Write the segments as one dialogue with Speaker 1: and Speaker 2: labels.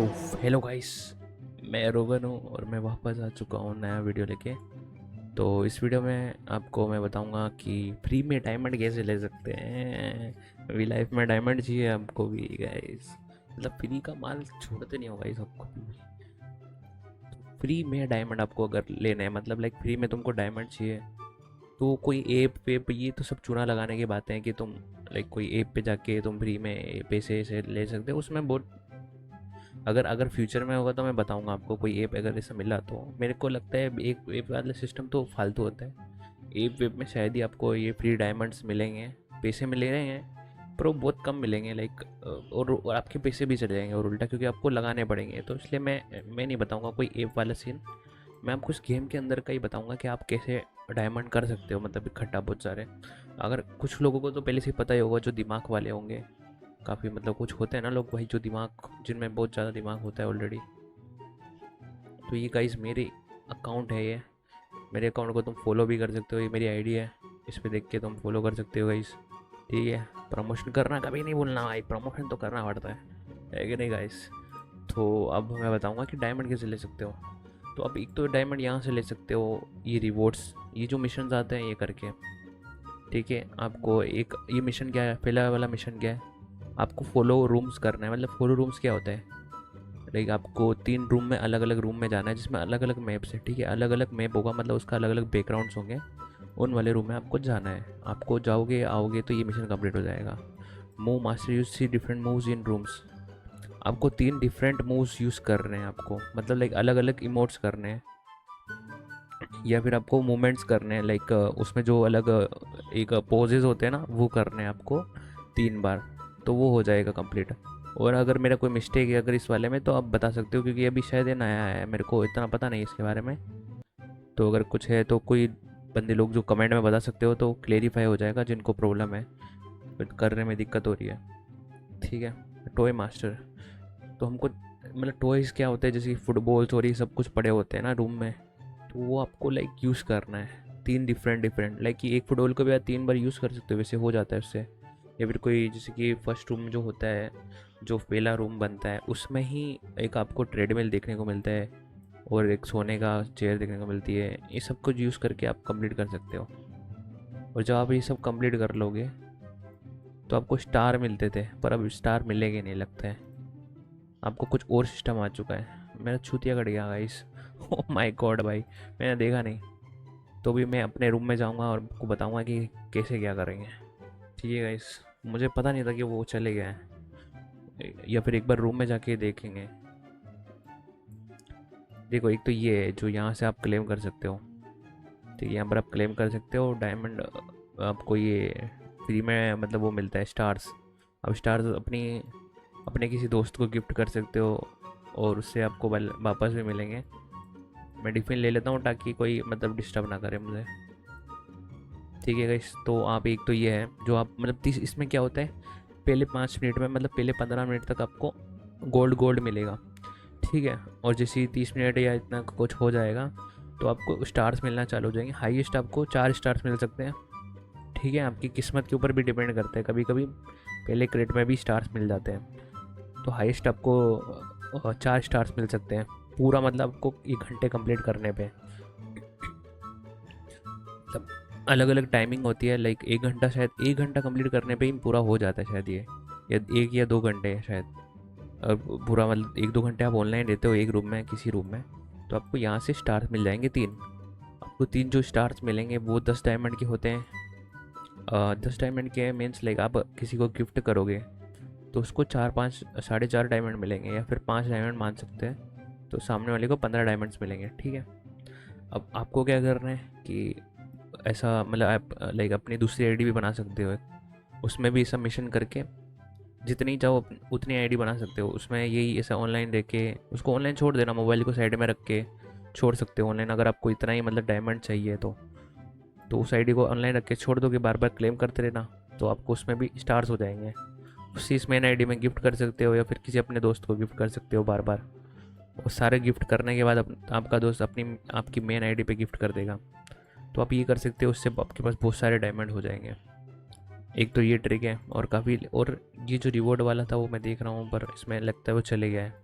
Speaker 1: Hello guys, मैं रोगन हूँ और मैं वापस आ चुका हूँ नया वीडियो लेके। तो इस वीडियो में आपको मैं बताऊँगा कि फ्री में डायमंड कैसे ले सकते हैं। अभी लाइफ में डायमंड चाहिए आपको भी गाइस, मतलब फ्री का माल छोड़ते नहीं हो गाइस आपको भी। फ्री में डायमंड आपको अगर लेना है, मतलब लाइक फ्री में तुमको डायमंड चाहिए, तो कोई ऐप पे ये तो सब चूना लगाने की बातें हैं कि तुम लाइक कोई ऐप पे जाके तुम फ्री में पैसे से ले सकते हो। उसमें बहुत अगर अगर फ्यूचर में होगा तो मैं बताऊंगा आपको, कोई ऐप अगर ऐसा मिला तो मेरे को लगता है एक ऐप वाला सिस्टम तो फालतू होता है। ऐप वेब में शायद ही आपको ये फ्री डायमंड्स मिलेंगे, पैसे मिले रहे हैं पर वो बहुत कम मिलेंगे लाइक, और आपके पैसे भी चले जाएंगे और उल्टा, क्योंकि आपको लगाने पड़ेंगे। तो इसलिए मैं नहीं बताऊंगा कोई ऐप वाला सीन। मैं आपको उस गेम के अंदर का ही बताऊंगा कि आप कैसे डायमंड कर सकते हो, मतलब इकट्ठा बहुत सारे। अगर कुछ लोगों को तो पहले से ही पता ही होगा, जो दिमाग वाले होंगे काफ़ी, मतलब कुछ होते हैं ना लोग भाई जो दिमाग, जिनमें बहुत ज़्यादा दिमाग होता है ऑलरेडी। तो ये गाइस मेरी अकाउंट है, ये मेरे अकाउंट को तुम फॉलो भी कर सकते हो, ये मेरी आईडी है, इस पे देख के तुम फॉलो कर सकते हो गाइस। ठीक है, प्रमोशन करना कभी नहीं भूलना भाई, प्रमोशन तो करना पड़ता है कि नहीं गाइस। तो अब मैं बताऊंगा कि डायमंड कैसे ले सकते हो। तो अब एक तो डायमंड यहाँ से ले सकते हो, ये रिवॉर्ड्स, ये जो मिशन आते हैं ये करके। ठीक है, आपको एक ये मिशन क्या है, पहला वाला मिशन क्या है, आपको फॉलो रूम्स करना है। मतलब फॉलो रूम्स क्या होता है, लाइक आपको 3 रूम में, अलग अलग रूम में जाना है जिसमें अलग अलग मैप्स है। ठीक है, अलग अलग मैप होगा, मतलब उसका अलग अलग बैकग्राउंड्स होंगे, उन वाले रूम में आपको जाना है। आपको जाओगे आओगे तो ये मिशन कंप्लीट हो जाएगा। Move master uses different moves in rooms, आपको 3 डिफरेंट मूव्स यूज़ कर रहे हैं आपको, मतलब लाइक अलग अलग इमोट्स करने हैं, या फिर आपको मूवमेंट्स करने हैं लाइक उसमें जो अलग एक पोजेज होते हैं ना वो करने हैं आपको 3 बार, तो वो हो जाएगा कंप्लीट। और अगर मेरा कोई मिस्टेक है अगर इस वाले में तो आप बता सकते हो, क्योंकि अभी शायद ये नया है, मेरे को इतना पता नहीं इसके बारे में। तो अगर कुछ है तो कोई बंदे लोग जो कमेंट में बता सकते हो तो क्लेरिफाई हो जाएगा, जिनको प्रॉब्लम है करने में दिक्कत हो रही है। ठीक है, टॉय मास्टर, तो हमको मतलब टॉयज़ क्या होते हैं, जैसे फुटबॉल्स और ये सब कुछ पड़े होते हैं ना रूम में, तो वो आपको लाइक यूज़ करना है 3 डिफरेंट डिफरेंट, लाइक कि एक फुटबॉल को भी आप 3 बार यूज़ कर सकते हो, वैसे हो जाता है उससे। या फिर कोई जैसे कि फर्स्ट रूम जो होता है, जो पहला रूम बनता है उसमें ही एक आपको ट्रेडमिल देखने को मिलता है और एक सोने का चेयर देखने को मिलती है। ये सब कुछ यूज़ करके आप कंप्लीट कर सकते हो। और जब आप ये सब कंप्लीट कर लोगे तो आपको स्टार मिलते थे, पर अब स्टार मिलेंगे नहीं लगता है, आपको कुछ और सिस्टम आ चुका है। मेरा छूतिया कट गया गाइस। ओह माय गॉड भाई, मैंने देखा नहीं। तो भी मैं अपने रूम में जाऊंगा और आपको बताऊंगा कि कैसे क्या करेंगे। ठीक है गाइस, मुझे पता नहीं था कि वो चले गए हैं, या फिर एक बार रूम में जाके देखेंगे। देखो, एक तो ये है जो यहाँ से आप क्लेम कर सकते हो। ठीक है, यहाँ पर आप क्लेम कर सकते हो डायमंड, आपको ये फ्री में मतलब वो मिलता है स्टार्स। अब स्टार्स अपनी अपने किसी दोस्त को गिफ्ट कर सकते हो और उससे आपको वापस भी मिलेंगे। मैं डिफिन ले लेता हूँ ताकि कोई मतलब डिस्टर्ब ना करे मुझे। ठीक है गाइस, तो आप एक तो ये है जो आप मतलब 30, इसमें क्या होता है, पहले 5 मिनट में, मतलब पहले 15 मिनट तक आपको गोल्ड गोल्ड मिलेगा। ठीक है, और जैसे ही 30 मिनट या इतना कुछ हो जाएगा तो आपको स्टार्स मिलना चालू हो जाएंगे। हाईएस्ट आपको 4 स्टार्स मिल सकते हैं। ठीक है, आपकी किस्मत के ऊपर भी डिपेंड करता है, कभी कभी पहले क्रेट में भी स्टार्स मिल जाते हैं। तो हाईएस्ट आपको 4 स्टार्स मिल सकते हैं पूरा, मतलब आपको 1 घंटे कंप्लीट करने पे। मतलब अलग अलग टाइमिंग होती है, लाइक 1 घंटा, शायद 1 घंटा कंप्लीट करने पे ही पूरा हो जाता है शायद ये, या 1 या 2 घंटे शायद। और पूरा मतलब 1-2 घंटे आप ऑनलाइन रहते हो एक रूम में, किसी रूम में, तो आपको यहाँ से स्टार्स मिल जाएंगे 3। आपको 3 जो स्टार्स मिलेंगे वो 10 डायमंड के होते हैं। 10 डायमंड के मीन्स लाइक आप किसी को गिफ्ट करोगे तो उसको 4-5 4.5 डायमंड मिलेंगे, या फिर 5 डायमंड मान सकते हैं, तो सामने वाले को 15 डायमंड्स मिलेंगे। ठीक है, अब आपको क्या करना है कि ऐसा मतलब आप लाइक अपनी दूसरी आईडी भी बना सकते हो, उसमें भी सब मिशन करके जितनी चाहो उतनी आईडी बना सकते हो। उसमें यही ऐसा ऑनलाइन रह के उसको ऑनलाइन छोड़ देना, मोबाइल को साइड में रख के छोड़ सकते हो ऑनलाइन, अगर आपको इतना ही मतलब डायमंड चाहिए तो उस आईडी को ऑनलाइन रख के छोड़ दोगे, बार बार क्लेम करते रहना, तो आपको उसमें भी स्टार्स हो जाएंगे। उसी इस मेन आईडी में गिफ्ट कर सकते हो, या फिर किसी अपने दोस्त को गिफ्ट कर सकते हो बार बार। और सारे गिफ्ट करने के बाद आपका दोस्त अपनी आपकी मेन आईडी पे गिफ्ट कर देगा। तो आप ये कर सकते हो, उससे आपके पास बहुत सारे डायमंड हो जाएंगे। एक तो ये ट्रिक है, और काफ़ी, और ये जो रिवॉर्ड वाला था वो मैं देख रहा हूँ पर इसमें लगता है वो चले गया है।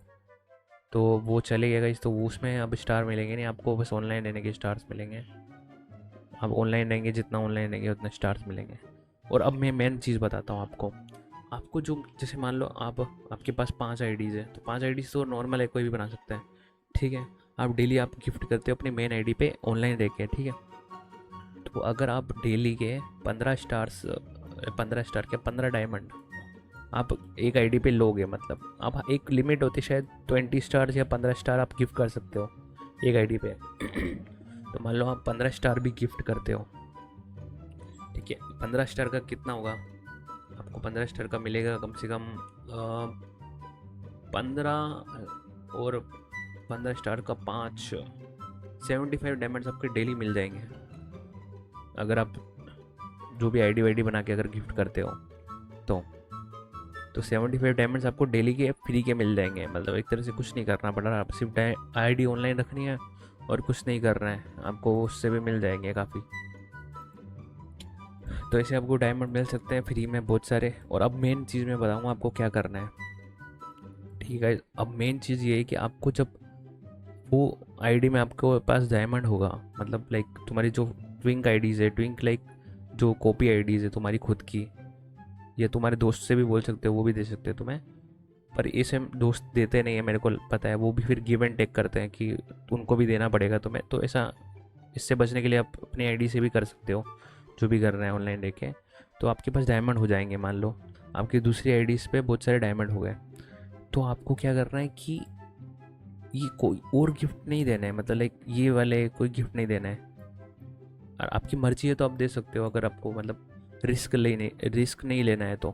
Speaker 1: तो वो चलेगा गाइस। तो उसमें अब स्टार मिलेंगे नहीं आपको, बस ऑनलाइन रहने के स्टार्स मिलेंगे। अब ऑनलाइन रहेंगे, जितना ऑनलाइन रहेंगे उतने स्टार्स मिलेंगे। और अब मैं मेन चीज़ बताता हूँ आपको। आपको जो जैसे मान लो आपके पास 5 आईडीज़ है, तो 5 आईडीज़ तो नॉर्मल है, कोई भी बना सकता है, ठीक है। आप डेली आप गिफ्ट करते हो अपनी मेन आईडी पे ऑनलाइन रह के, ठीक है। तो अगर आप डेली के 15 स्टार के 15 डायमंड आप एक आईडी पे लोगे, मतलब आप एक लिमिट होती है शायद 20 स्टार या 15 स्टार आप गिफ्ट कर सकते हो एक आईडी पे। तो मान लो आप 15 स्टार भी गिफ्ट करते हो, ठीक है। 15 स्टार का कितना होगा, आपको 15 स्टार का मिलेगा कम से कम 15 और 15 स्टार का 5 75 डायमंड्स आपके डेली मिल जाएंगे, अगर आप जो भी आईडी वाईडी बना के अगर गिफ्ट करते हो तो 75 डायमंड्स आपको डेली के फ्री के मिल जाएंगे। मतलब एक तरह से कुछ नहीं करना पड़ रहा, आप सिर्फ आईडी ऑनलाइन रखनी है और कुछ नहीं करना है, आपको उससे भी मिल जाएंगे काफ़ी। तो ऐसे आपको डायमंड मिल सकते हैं फ्री में बहुत सारे। और अब मेन चीज़ मैं बताऊँगा आपको क्या करना है, ठीक है। अब मेन चीज़ ये है कि आपको जब वो आईडी में आपके पास डायमंड होगा, मतलब लाइक तुम्हारी जो ट्विंक आईडीज़ है, ट्विंक लाइक जो कॉपी आईडीज़ है तुम्हारी खुद की, या तुम्हारे दोस्त से भी बोल सकते हो, वो भी दे सकते हो तुम्हें। पर इसे दोस्त देते नहीं है, मेरे को पता है, वो भी फिर गिव एंड टेक करते हैं कि उनको भी देना पड़ेगा तुम्हें। तो ऐसा इससे बचने के लिए आप अपनी आईडी से भी कर सकते हो जो भी कर रहे हैं ऑनलाइन लेके। तो आपके पास डायमंड हो जाएंगे, मान लो आपकी दूसरी आईडीज़ पे बहुत सारे डायमंड हो गए, तो आपको क्या करना है कि ये कोई और गिफ्ट नहीं देना है, मतलब लाइक ये वाले कोई गिफ्ट नहीं देना है। और आपकी मर्जी है तो आप दे सकते हो, अगर आपको मतलब रिस्क नहीं लेना है तो।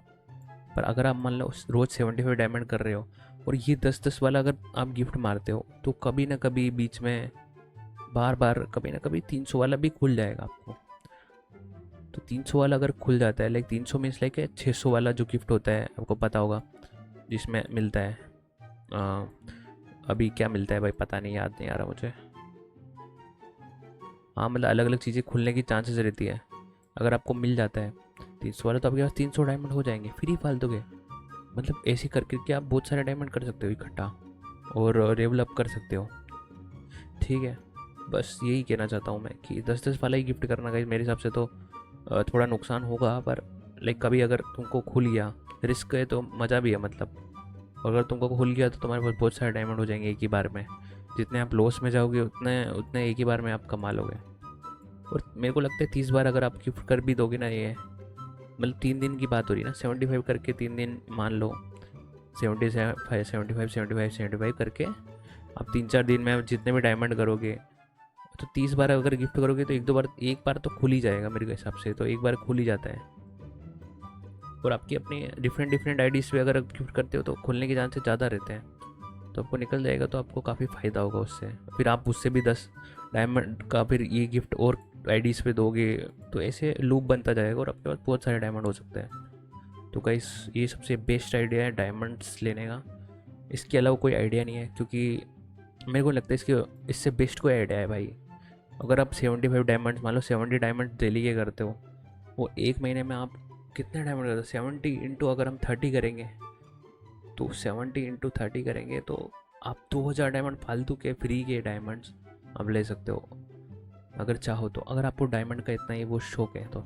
Speaker 1: पर अगर आप मान लो रोज़ 75 डायमंड कर रहे हो और ये 10-10 वाला अगर आप गिफ्ट मारते हो, तो कभी ना कभी बीच में बार बार कभी ना कभी 300 वाला भी खुल जाएगा आपको। तो 300 वाला अगर खुल जाता है, लाइक 300 मीन्स लाइक 600 वाला जो गिफ्ट होता है आपको पता होगा, जिसमें मिलता है अभी क्या मिलता है भाई पता नहीं, याद नहीं आ रहा मुझे। हाँ मतलब अलग अलग चीज़ें खुलने की चांसेस रहती है। अगर आपको मिल जाता है 300 वाला, तो आपके पास 300 डायमंड हो जाएंगे फ्री फालतू के। मतलब ऐसे करके आप बहुत सारे डायमंड कर सकते हो इकट्ठा और डेवलप कर सकते हो, ठीक है। बस यही कहना चाहता हूँ मैं कि 10-10 वाला ही गिफ्ट करना का मेरे हिसाब से तो थोड़ा नुकसान होगा, पर लाइक कभी अगर तुमको खुल गया, रिस्क है तो मज़ा भी है। मतलब अगर तुमको खुल गया तो तुम्हारे पास बहुत सारे डायमंड हो जाएंगे एक ही बार में। जितने आप लॉस में जाओगे उतने उतने एक ही बार में आप कमा लोगे। और मेरे को लगता है 30 बार अगर आप गिफ्ट कर भी दोगे ना, ये मतलब 3 दिन की बात हो रही है ना, 75 करके 3 दिन मान लो, 75 करके आप 3-4 दिन में जितने भी डायमंड करोगे, तो 30 बार अगर गिफ्ट करोगे तो एक बार तो खुल ही जाएगा मेरे हिसाब से, तो एक बार खुल ही जाता है। और आपकी अपनी डिफरेंट आईडीज़ पे अगर आप गिफ्ट करते हो तो खुलने के चांसेस ज़्यादा रहते हैं, तो आपको निकल जाएगा, तो आपको काफ़ी फ़ायदा होगा उससे। फिर आप उससे भी 10 डायमंड का फिर ये गिफ्ट और आईडीज़ पे दोगे, तो ऐसे लूप बनता जाएगा और आपके पास बहुत सारे डायमंड हो सकते हैं। तो गाइस ये सबसे बेस्ट आइडिया है डायमंड्स लेने का, इसके अलावा कोई आइडिया नहीं है, क्योंकि मेरे को लगता है इससे बेस्ट कोई आइडिया है भाई। अगर आप 75 डायमंड्स मान लो 70 डायमंड डेली के करते हो, वो एक महीने में आप कितने डायमंड करते हो, 70 इंटू अगर हम 30 करेंगे, तो 70 इंटू 30 करेंगे तो आप 2000 डायमंड फालतू के फ्री के डायमंड्स आप ले सकते हो अगर चाहो तो। अगर आपको डायमंड का इतना ही वो शौक है तो।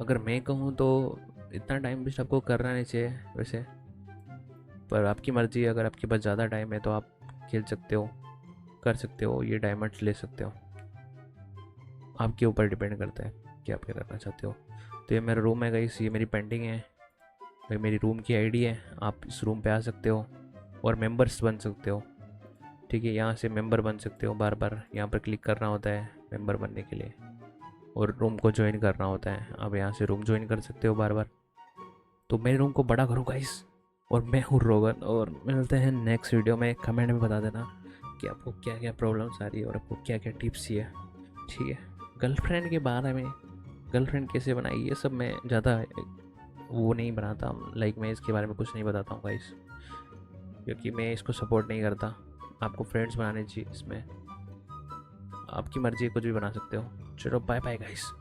Speaker 1: अगर मैं कहूँ तो इतना टाइम वेस्ट आपको करना नहीं चाहिए वैसे, पर आपकी मर्ज़ी है। अगर आपके पास ज़्यादा टाइम है तो आप खेल सकते हो, कर सकते हो, ये डायमंड्स ले सकते हो, आपके ऊपर डिपेंड करता है कि आप क्या करना चाहते हो। तो ये मेरा रूम है गाइस, ये मेरी पेंटिंग है भाई, मेरी रूम की आईडी है। आप इस रूम पे आ सकते हो और मेंबर्स बन सकते हो, ठीक है। यहाँ से मेंबर बन सकते हो, बार बार यहाँ पर क्लिक करना होता है मेंबर बनने के लिए, और रूम को ज्वाइन करना होता है। अब यहाँ से रूम ज्वाइन कर सकते हो बार बार। तो मेरे रूम को बड़ा करो गाइस, और मैं हूँ रोगन, और मिलते हैं नेक्स्ट वीडियो में। कमेंट में बता देना कि आपको क्या क्या प्रॉब्लम्स आ रही है और आपको क्या क्या टिप्स चाहिए, ठीक है। गर्लफ्रेंड के बारे में, गर्लफ्रेंड कैसे बनाई, ये सब मैं ज़्यादा वो नहीं बनाता, लाइक मैं इसके बारे में कुछ नहीं बताता हूँ गाइस, क्योंकि मैं इसको सपोर्ट नहीं करता। आपको फ्रेंड्स बनाने चाहिए, इसमें आपकी मर्ज़ी है, कुछ भी बना सकते हो। चलो बाय बाय गाइस।